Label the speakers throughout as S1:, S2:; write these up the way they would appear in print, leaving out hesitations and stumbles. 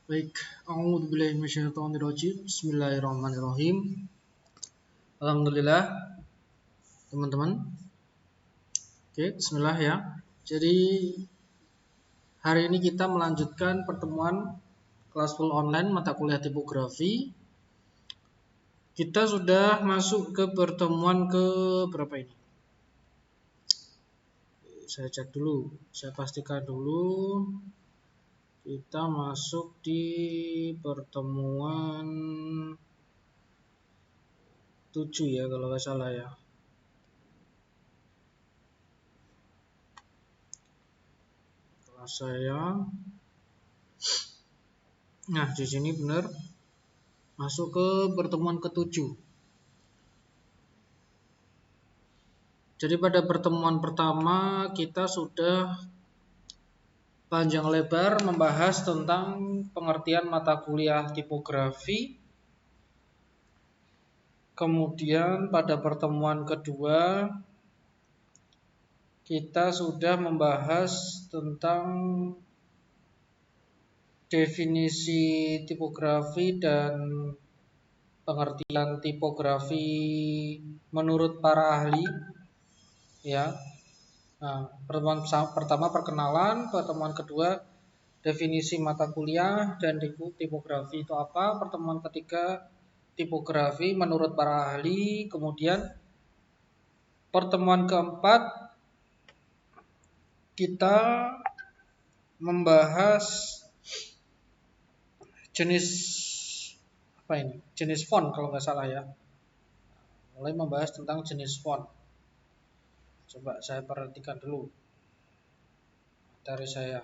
S1: Baik, a'udzubillahi minasyaitonirrajim. Bismillahirrahmanirrahim. Alhamdulillah, teman-teman. Oke, bismillah ya. Jadi hari ini kita melanjutkan pertemuan kelas full online mata kuliah tipografi. Kita sudah masuk ke pertemuan ke berapa ini? Saya cek dulu, saya pastikan dulu. Kita masuk di pertemuan 7 ya kalau nggak salah ya. Kelas saya. Nah, di sini benar masuk ke pertemuan ke-7. Jadi pada pertemuan pertama kita sudah panjang lebar membahas tentang pengertian mata kuliah tipografi. Kemudian pada pertemuan kedua kita sudah membahas tentang definisi tipografi dan pengertian tipografi menurut para ahli ya. Nah, pertemuan pertama perkenalan, pertemuan kedua definisi mata kuliah dan tipografi itu apa, pertemuan ketiga tipografi menurut para ahli, kemudian pertemuan keempat kita membahas jenis apa ini? Jenis font kalau nggak salah ya. Mulai membahas tentang jenis font. Coba saya perhatikan dulu dari saya.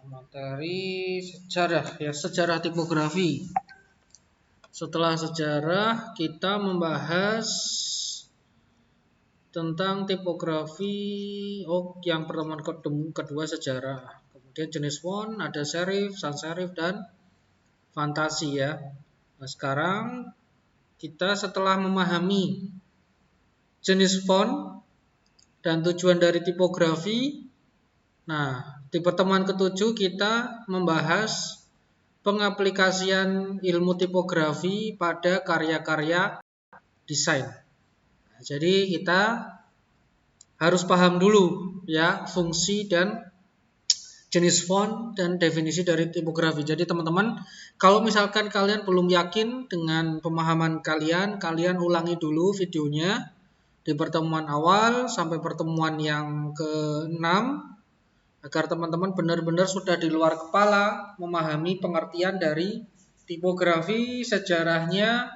S1: Materi sejarah ya, sejarah tipografi. Setelah sejarah kita membahas tentang tipografi. Yang pertemuan kedua sejarah. Kemudian jenis font ada serif, sans serif dan fantasi ya. Nah, sekarang kita setelah memahami jenis font dan tujuan dari tipografi. Nah, di pertemuan ke-7 kita membahas pengaplikasian ilmu tipografi pada karya-karya desain. Nah, jadi kita harus paham dulu ya fungsi dan jenis font dan definisi dari tipografi. Jadi teman-teman, kalau misalkan kalian belum yakin dengan pemahaman kalian, kalian ulangi dulu videonya di pertemuan awal sampai pertemuan yang ke-6 agar teman-teman benar-benar sudah di luar kepala memahami pengertian dari tipografi, sejarahnya,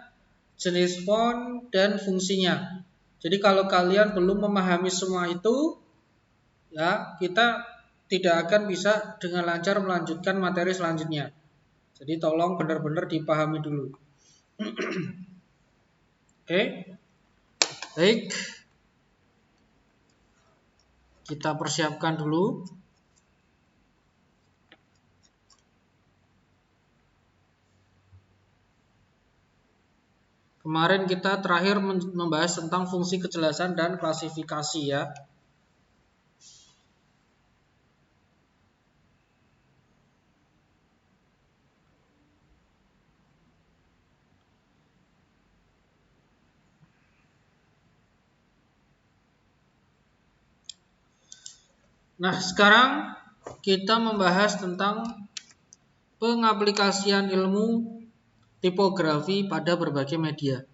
S1: jenis font, dan fungsinya. Jadi kalau kalian belum memahami semua itu, ya kita tidak akan bisa dengan lancar melanjutkan materi selanjutnya. Jadi tolong benar-benar dipahami dulu. Oke. Baik. Kita persiapkan dulu. Kemarin kita terakhir membahas tentang fungsi kejelasan dan klasifikasi ya. Nah, sekarang kita membahas tentang pengaplikasian ilmu tipografi pada berbagai media.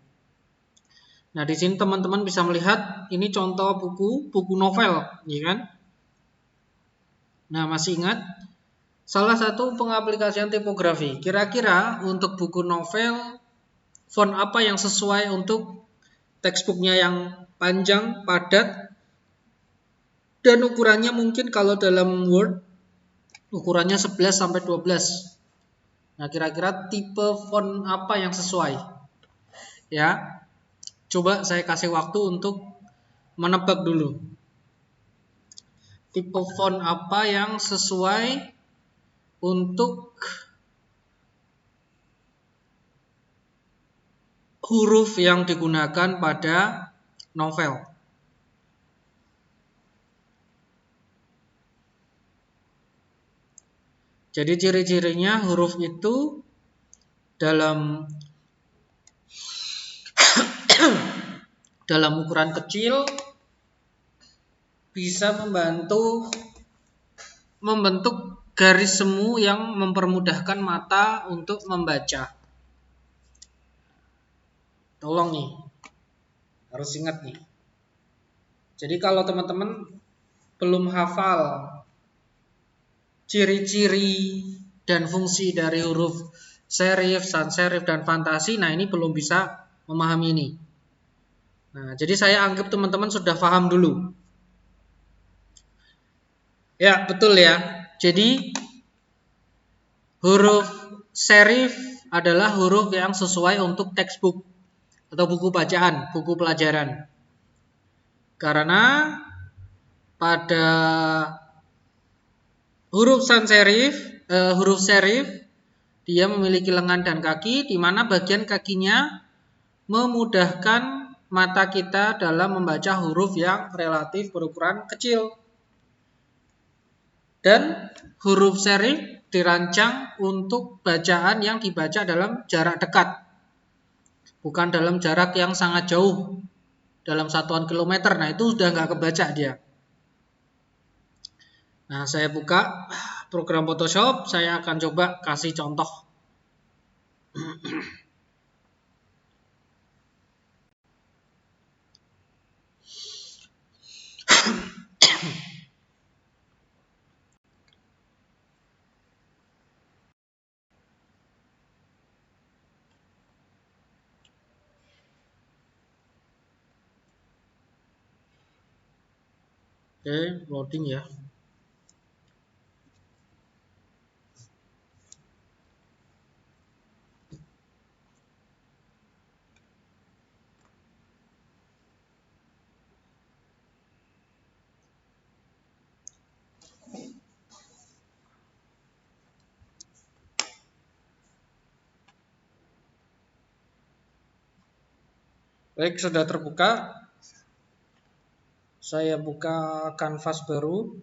S1: Nah, di sini teman-teman bisa melihat ini contoh buku novel, ya kan? Nah, masih ingat salah satu pengaplikasian tipografi. Kira-kira untuk buku novel font apa yang sesuai untuk textbooknya yang panjang, padat, dan ukurannya mungkin kalau dalam Word ukurannya 11 sampai 12. Nah, kira-kira tipe font apa yang sesuai? Ya. Coba saya kasih waktu untuk menebak dulu. Tipe font apa yang sesuai untuk huruf yang digunakan pada novel? Jadi ciri-cirinya huruf itu dalam dalam ukuran kecil bisa membentuk garis semu yang mempermudahkan mata untuk membaca. Tolong nih, harus ingat nih. Jadi kalau teman-teman belum hafal ciri-ciri dan fungsi dari huruf serif, sans serif, dan fantasi, nah ini belum bisa memahami ini. Nah, jadi saya anggap teman-teman sudah paham dulu. Ya, betul ya. Jadi huruf serif adalah huruf yang sesuai untuk textbook atau buku bacaan, buku pelajaran. Karena pada huruf sans serif, huruf serif dia memiliki lengan dan kaki, di mana bagian kakinya memudahkan mata kita dalam membaca huruf yang relatif berukuran kecil. Dan huruf serif dirancang untuk bacaan yang dibaca dalam jarak dekat, bukan dalam jarak yang sangat jauh, dalam satuan kilometer. Nah, itu sudah nggak kebaca dia. Nah, saya buka program Photoshop, saya akan coba kasih contoh. Oke, loading ya. Baik, sudah terbuka. Saya buka kanvas baru.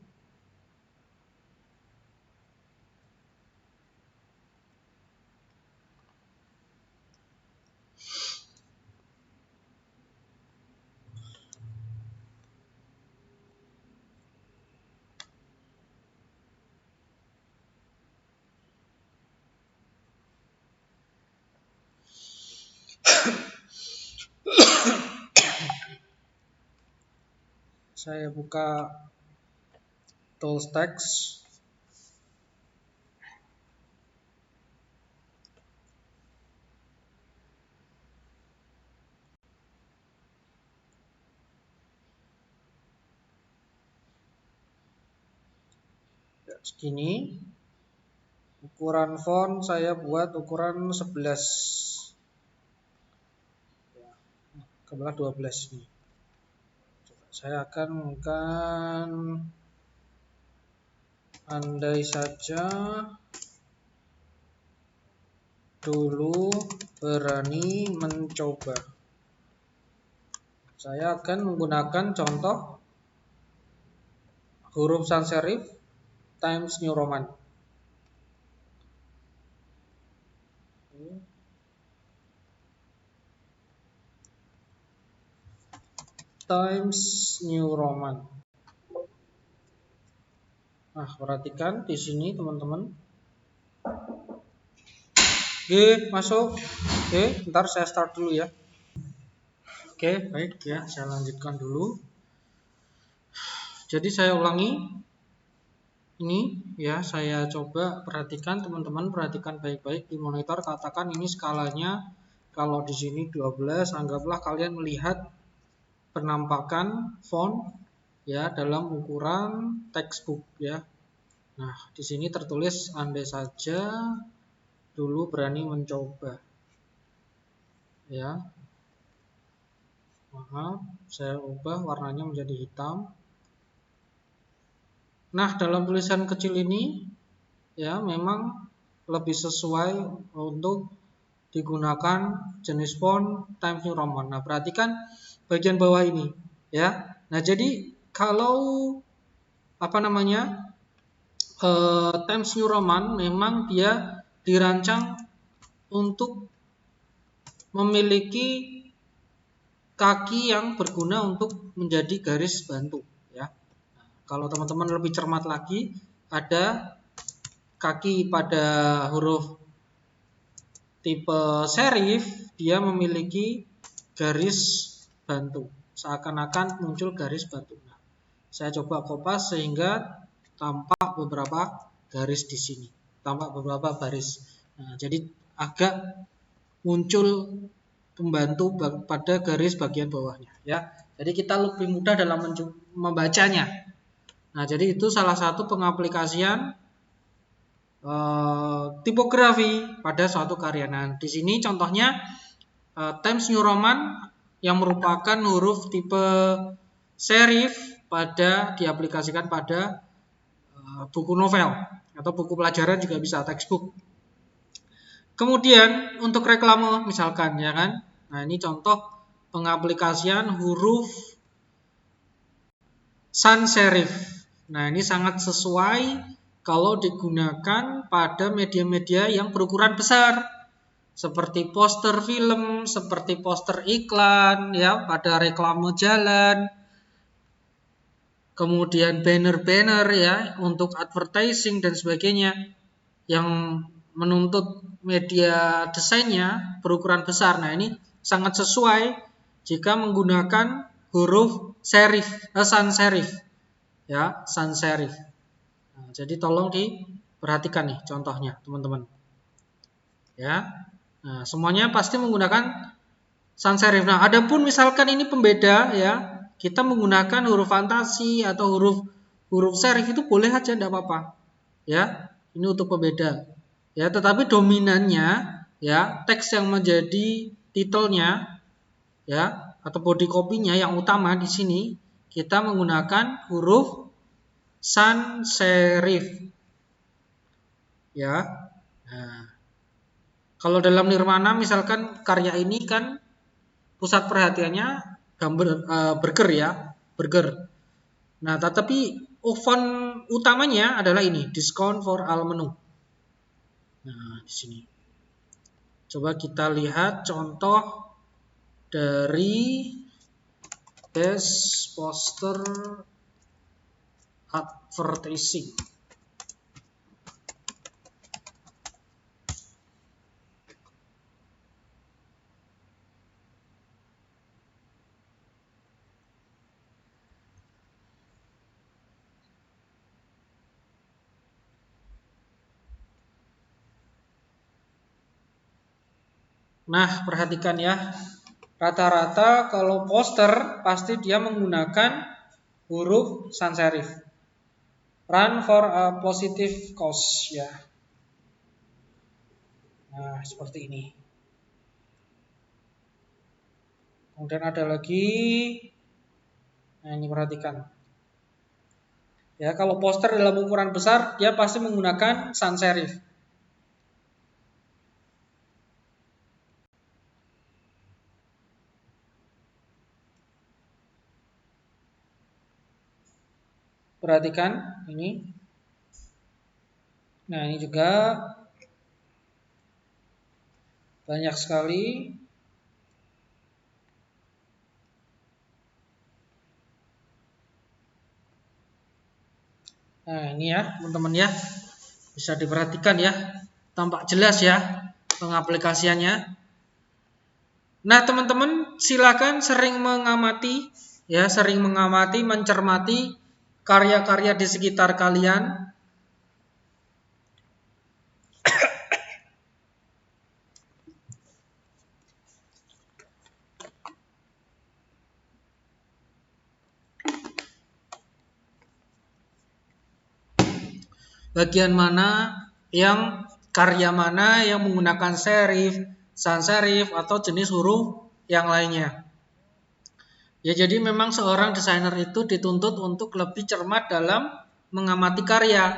S1: Saya buka tools text. Segini. Ukuran font saya buat ukuran 11. Kebelah 12 nih. Saya akan andai saja dulu berani mencoba. Saya akan menggunakan contoh huruf sans serif Times New Roman. Times New Roman. Nah, perhatikan di sini teman-teman. Oke, masuk. Oke, ntar saya start dulu ya. Oke, baik ya, saya lanjutkan dulu. Jadi saya ulangi. Ini ya, saya coba perhatikan teman-teman, perhatikan baik-baik di monitor, katakan ini skalanya. Kalau di sini 12, anggaplah kalian melihat penampakan font ya dalam ukuran textbook ya. Nah, di sini tertulis andai saja dulu berani mencoba. Ya. Maaf, saya ubah warnanya menjadi hitam. Nah, dalam tulisan kecil ini ya memang lebih sesuai untuk digunakan jenis font Times New Roman. Nah, perhatikan bagian bawah ini ya. Nah, jadi kalau Times New Roman memang dia dirancang untuk memiliki kaki yang berguna untuk menjadi garis bantu, ya. Kalau teman-teman lebih cermat lagi, ada kaki pada huruf tipe serif, dia memiliki garis bantu, seakan-akan muncul garis bantu. Nah, saya coba kopas sehingga tampak beberapa garis di sini, tampak beberapa baris. Nah, jadi agak muncul pembantu pada garis bagian bawahnya, ya. Jadi kita lebih mudah dalam membacanya. Nah, jadi itu salah satu pengaplikasian tipografi pada suatu karya. Nah, di sini contohnya Times New Roman yang merupakan huruf tipe serif diaplikasikan pada buku novel atau buku pelajaran juga bisa, textbook. Kemudian untuk reklame misalkan, ya kan. Nah, ini contoh pengaplikasian huruf sans serif. Nah, ini sangat sesuai kalau digunakan pada media-media yang berukuran besar, seperti poster film, seperti poster iklan, ya, pada reklame jalan, kemudian banner-banner, ya, untuk advertising dan sebagainya, yang menuntut media desainnya berukuran besar. Nah, ini sangat sesuai jika menggunakan huruf serif, sans serif, ya, sans serif. Nah, jadi tolong diperhatikan nih contohnya, teman-teman. Ya, nah, semuanya pasti menggunakan sans serif. Nah, adapun misalkan ini pembeda, ya, kita menggunakan huruf fantasi atau huruf serif itu boleh aja, tidak apa-apa. Ya, ini untuk pembeda. Ya, tetapi dominannya, ya, teks yang menjadi titelnya, ya, atau body copy-nya yang utama di sini kita menggunakan huruf sans serif. Ya. Nah, kalau dalam Nirwana misalkan karya ini kan pusat perhatiannya gambar burger, ya, burger. Nah, tetapi font utamanya adalah ini, discount for all menu. Nah, di sini. Coba kita lihat contoh dari poster advertising. Nah, perhatikan ya. Rata-rata kalau poster pasti dia menggunakan huruf sans serif. Run for a positive cause, ya. Nah, seperti ini. Kemudian ada lagi. Nah, ini perhatikan. Ya, kalau poster dalam ukuran besar dia pasti menggunakan sans serif. Perhatikan ini. Nah, ini juga banyak sekali. Nah, ini ya, teman-teman ya. Bisa diperhatikan ya. Tampak jelas ya pengaplikasiannya. Nah, teman-teman silakan sering mengamati ya, mencermati karya-karya di sekitar kalian. Bagian mana karya mana yang menggunakan serif, sans serif atau jenis huruf yang lainnya. Ya, jadi memang seorang desainer itu dituntut untuk lebih cermat dalam mengamati karya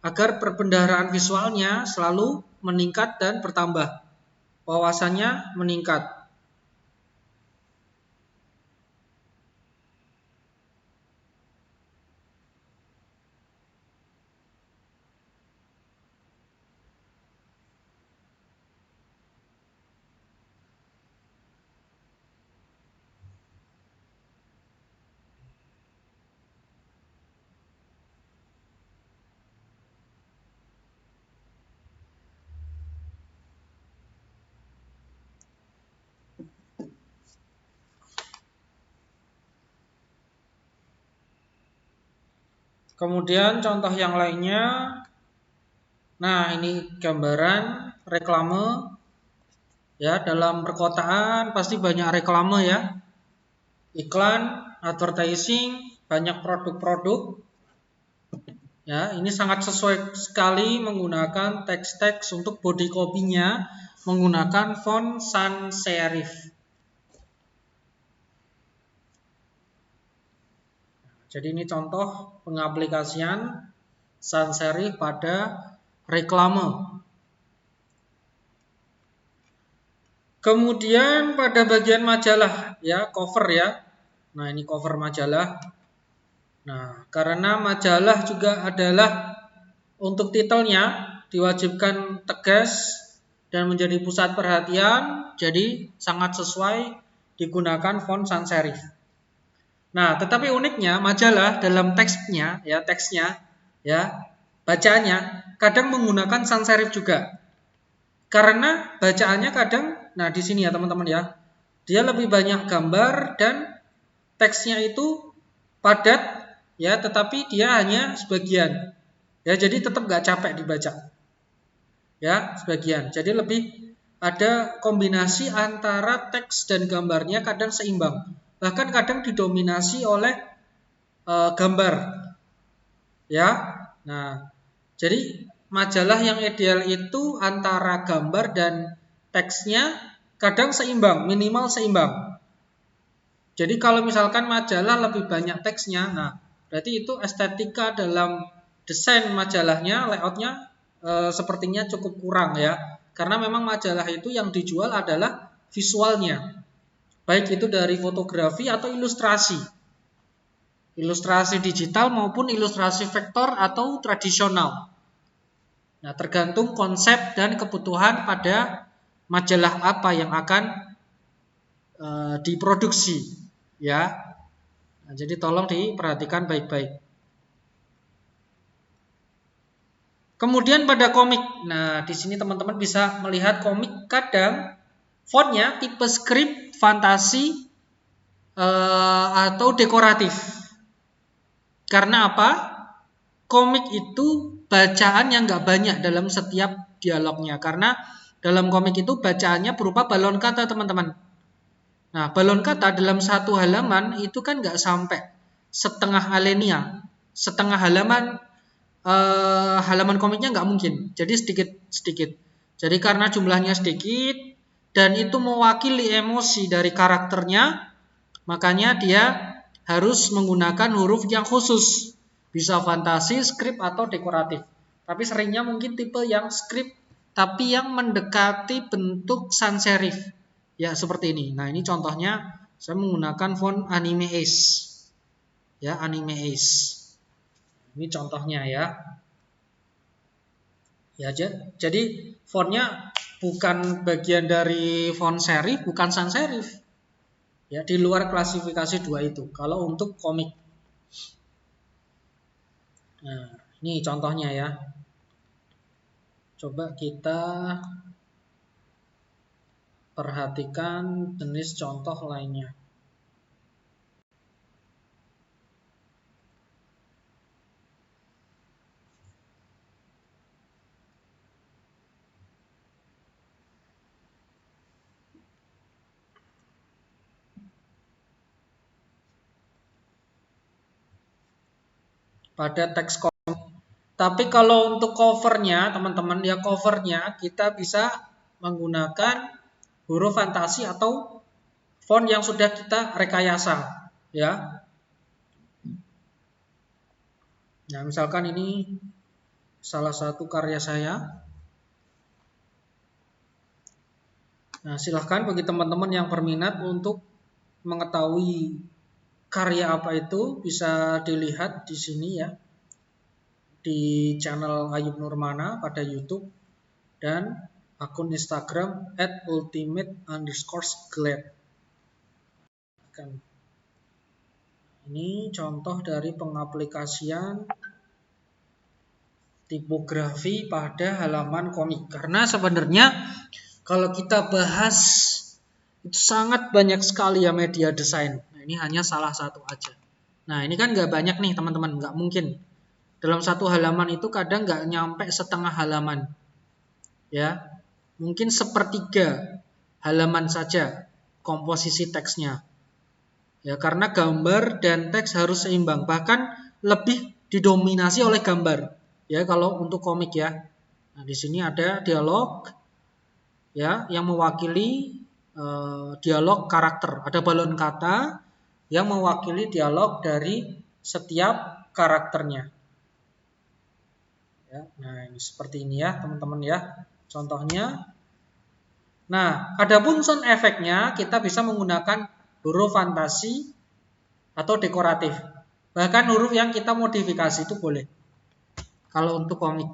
S1: agar perbendaharaan visualnya selalu meningkat dan bertambah. Wawasannya meningkat. Kemudian contoh yang lainnya, nah ini gambaran reklame ya, dalam perkotaan pasti banyak reklame ya, iklan, advertising, banyak produk-produk ya. Ini sangat sesuai sekali menggunakan teks-teks untuk body copy-nya menggunakan font sans serif. Jadi ini contoh pengaplikasian sans serif pada reklame. Kemudian pada bagian majalah ya, cover ya. Nah, ini cover majalah. Nah, karena majalah juga adalah untuk titelnya diwajibkan tegas dan menjadi pusat perhatian, jadi sangat sesuai digunakan font sans serif. Nah, tetapi uniknya majalah dalam teksnya ya, bacaannya kadang menggunakan sans serif juga. Karena bacaannya kadang, nah di sini ya teman-teman ya, dia lebih banyak gambar dan teksnya itu padat ya, tetapi dia hanya sebagian. Ya, jadi tetap nggak capek dibaca. Ya, sebagian. Jadi lebih ada kombinasi antara teks dan gambarnya kadang seimbang. Bahkan kadang didominasi oleh gambar. Ya. Nah, jadi majalah yang ideal itu antara gambar dan teksnya kadang seimbang, minimal seimbang. Jadi kalau misalkan majalah lebih banyak teksnya, nah berarti itu estetika dalam desain majalahnya, layoutnya sepertinya cukup kurang ya. Karena memang majalah itu yang dijual adalah visualnya, baik itu dari fotografi atau ilustrasi. Ilustrasi digital maupun ilustrasi vektor atau tradisional. Nah, tergantung konsep dan kebutuhan pada majalah apa yang akan diproduksi, ya. Nah, jadi tolong diperhatikan baik-baik. Kemudian pada komik, nah di sini teman-teman bisa melihat komik kadang fontnya tipe script, fantasi, atau dekoratif. Karena apa? Komik itu bacaan yang nggak banyak dalam setiap dialognya. Karena dalam komik itu bacaannya berupa balon kata teman-teman. Nah, balon kata dalam satu halaman itu kan nggak sampai setengah alinea. Setengah halaman halaman komiknya nggak mungkin. Jadi sedikit-sedikit. Jadi karena jumlahnya sedikit dan itu mewakili emosi dari karakternya, makanya dia harus menggunakan huruf yang khusus. Bisa fantasi, skrip, atau dekoratif. Tapi seringnya mungkin tipe yang skrip, tapi yang mendekati bentuk sans serif. Ya, seperti ini. Nah, ini contohnya saya menggunakan font Anime Ace. Ya, Anime Ace. Ini contohnya ya. Ya, jadi fontnya bukan bagian dari font serif, bukan sans serif. Ya, di luar klasifikasi dua itu. Kalau untuk komik. Nah, ini contohnya ya. Coba kita perhatikan jenis contoh lainnya. Pada teks komik. Tapi kalau untuk covernya, teman-teman, ya covernya kita bisa menggunakan huruf fantasi atau font yang sudah kita rekayasa, ya. Nah, misalkan ini salah satu karya saya. Nah, silahkan bagi teman-teman yang berminat untuk mengetahui karya apa itu bisa dilihat di sini ya. Di channel Ayub Nurmana pada YouTube dan akun Instagram @ultimate_glad. Ini contoh dari pengaplikasian tipografi pada halaman komik. Karena sebenarnya kalau kita bahas itu sangat banyak sekali ya media desain. Nah, ini hanya salah satu aja. Nah, ini kan nggak banyak nih teman-teman, nggak mungkin Dalam satu halaman itu kadang nggak nyampe setengah halaman. Ya, mungkin sepertiga halaman saja komposisi teksnya. Ya, karena gambar dan teks harus seimbang, bahkan lebih didominasi oleh gambar. Ya, kalau untuk komik ya. Nah, di sini ada dialog ya yang mewakili dialog karakter. Ada balon kata yang mewakili dialog dari setiap karakternya. Ya, nah, ini seperti ini ya, teman-teman ya. Contohnya. Nah, adapun sound efeknya kita bisa menggunakan huruf fantasi atau dekoratif. Bahkan huruf yang kita modifikasi itu boleh. Kalau untuk komik.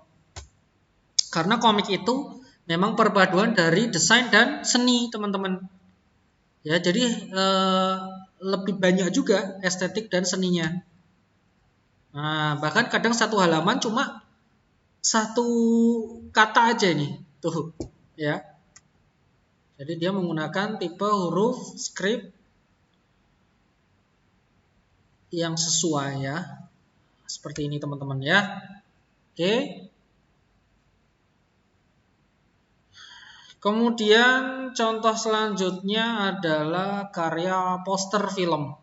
S1: Karena komik itu memang perpaduan dari desain dan seni, teman-teman. Ya, jadi lebih banyak juga estetik dan seninya. Nah, bahkan kadang satu halaman cuma satu kata aja nih. Tuh, ya. Jadi dia menggunakan tipe huruf script yang sesuai ya. Seperti ini teman-teman ya. Oke. Kemudian contoh selanjutnya adalah karya poster film.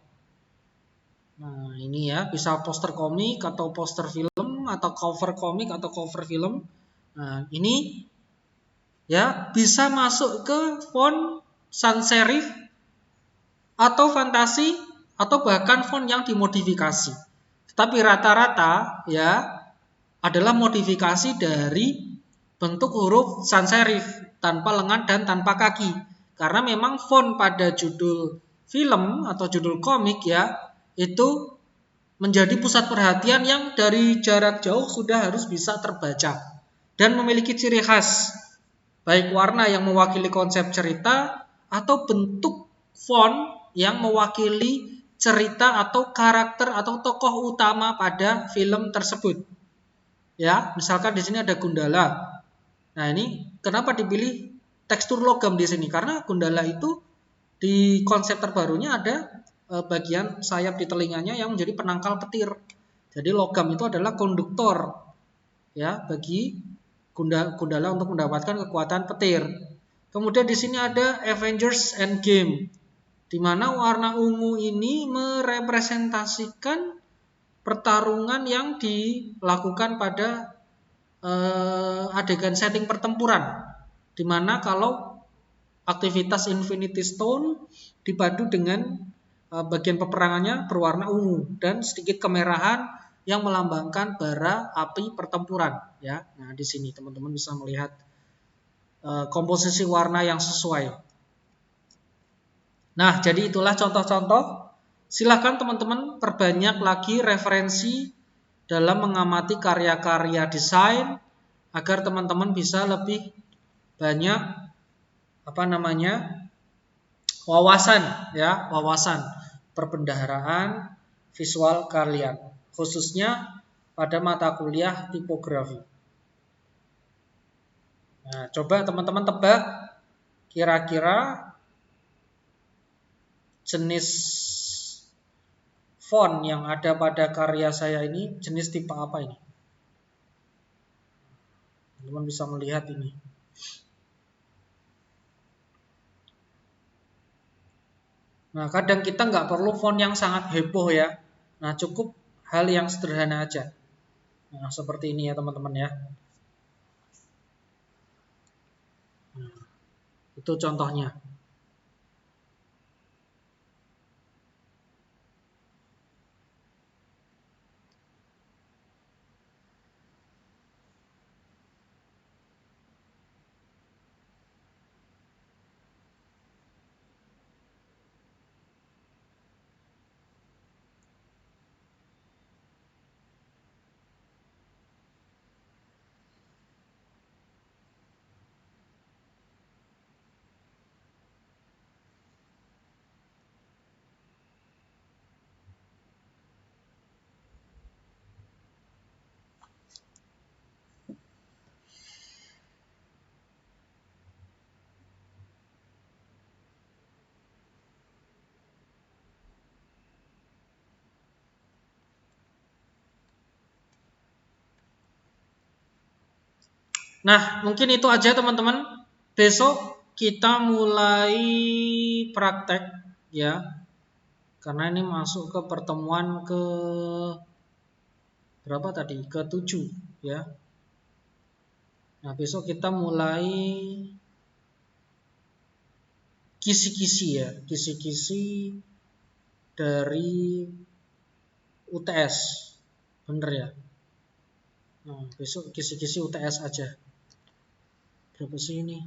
S1: Nah, ini ya, bisa poster komik atau poster film atau cover komik atau cover film. Nah, ini ya bisa masuk ke font sans serif atau fantasi atau bahkan font yang dimodifikasi. Tapi rata-rata ya adalah modifikasi dari bentuk huruf sans serif tanpa lengan dan tanpa kaki. Karena memang font pada judul film atau judul komik ya itu menjadi pusat perhatian yang dari jarak jauh sudah harus bisa terbaca dan memiliki ciri khas baik warna yang mewakili konsep cerita atau bentuk font yang mewakili cerita atau karakter atau tokoh utama pada film tersebut. Ya, misalkan di sini ada Gundala. Nah, ini kenapa dipilih tekstur logam di sini? Karena Gundala itu di konsep terbarunya ada bagian sayap di telinganya yang menjadi penangkal petir. Jadi logam itu adalah konduktor ya bagi Gundala untuk mendapatkan kekuatan petir. Kemudian di sini ada Avengers Endgame, di mana warna ungu ini merepresentasikan pertarungan yang dilakukan pada adegan setting pertempuran, di mana kalau aktivitas Infinity Stone dipadu dengan bagian peperangannya berwarna ungu dan sedikit kemerahan yang melambangkan bara api pertempuran ya. Nah, di sini teman-teman bisa melihat komposisi warna yang sesuai. Nah, jadi itulah contoh-contoh. Silahkan teman-teman perbanyak lagi referensi dalam mengamati karya-karya desain agar teman-teman bisa lebih banyak wawasan ya, wawasan perbendaharaan visual kalian, khususnya pada mata kuliah tipografi. Nah, coba teman-teman tebak kira-kira jenis font yang ada pada karya saya ini jenis tipe apa ini? Teman-teman bisa melihat ini. Nah, kadang kita nggak perlu font yang sangat heboh ya. Nah, cukup hal yang sederhana aja. Nah, seperti ini ya teman-teman ya. Nah, itu contohnya. Nah, mungkin itu aja teman-teman. Besok kita mulai praktek ya. Karena ini masuk ke pertemuan ke berapa tadi? Ke-7 ya. Nah, besok kita mulai kisi-kisi ya, kisi-kisi dari UTS. Bener ya? Nah, besok kisi-kisi UTS aja. Berapa sih ini?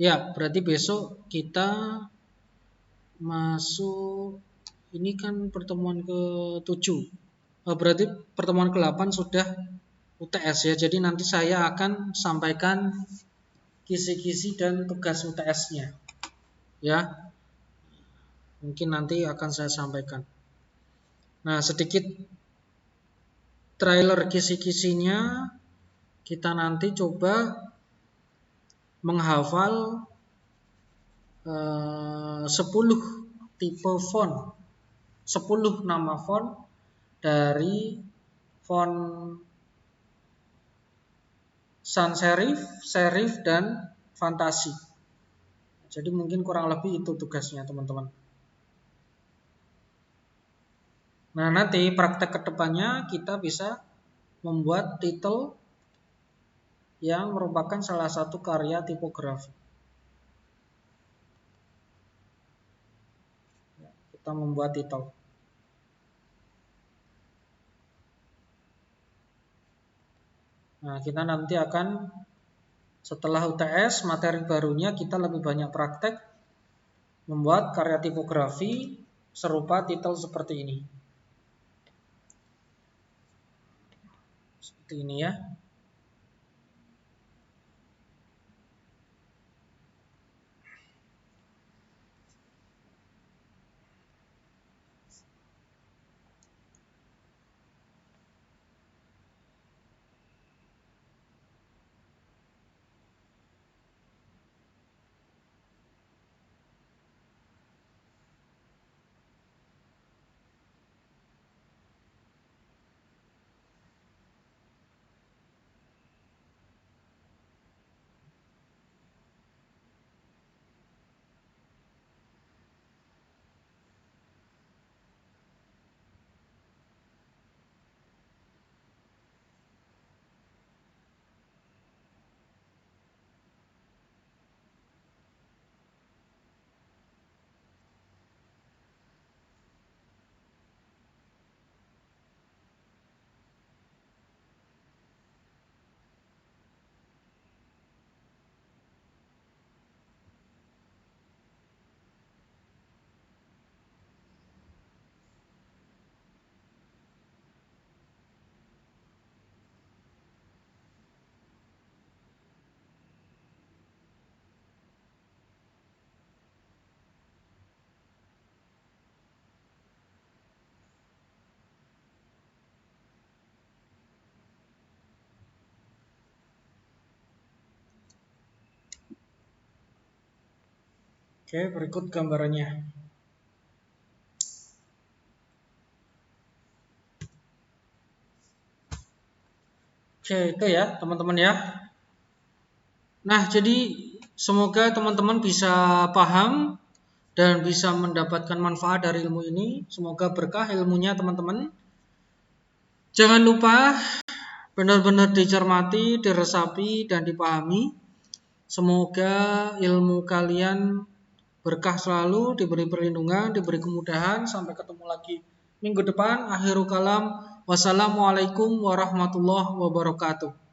S1: Ya, berarti besok kita masuk, ini kan pertemuan ke-7. Berarti pertemuan ke-8 sudah UTS ya. Jadi nanti saya akan sampaikan kisi-kisi dan tugas UTS-nya. Ya, mungkin nanti akan saya sampaikan. Nah, sedikit trailer kisi-kisinya, kita nanti coba menghafal 10 tipe font, 10 nama font dari font sans serif, serif, dan fantasi. Jadi mungkin kurang lebih itu tugasnya teman-teman. Nah, nanti praktek kedepannya kita bisa membuat titel yang merupakan salah satu karya tipografi. Kita membuat titel. Nah, kita nanti akan setelah UTS, materi barunya kita lebih banyak praktek membuat karya tipografi serupa titel seperti ini. Seperti ini ya. Oke, berikut gambarannya. Oke, itu ya teman-teman ya. Nah, jadi semoga teman-teman bisa paham dan bisa mendapatkan manfaat dari ilmu ini. Semoga berkah ilmunya teman-teman. Jangan lupa benar-benar dicermati, diresapi, dan dipahami. Semoga ilmu kalian berkah selalu, diberi perlindungan, diberi kemudahan. Sampai ketemu lagi minggu depan. Akhirul kalam. Wassalamualaikum warahmatullahi wabarakatuh.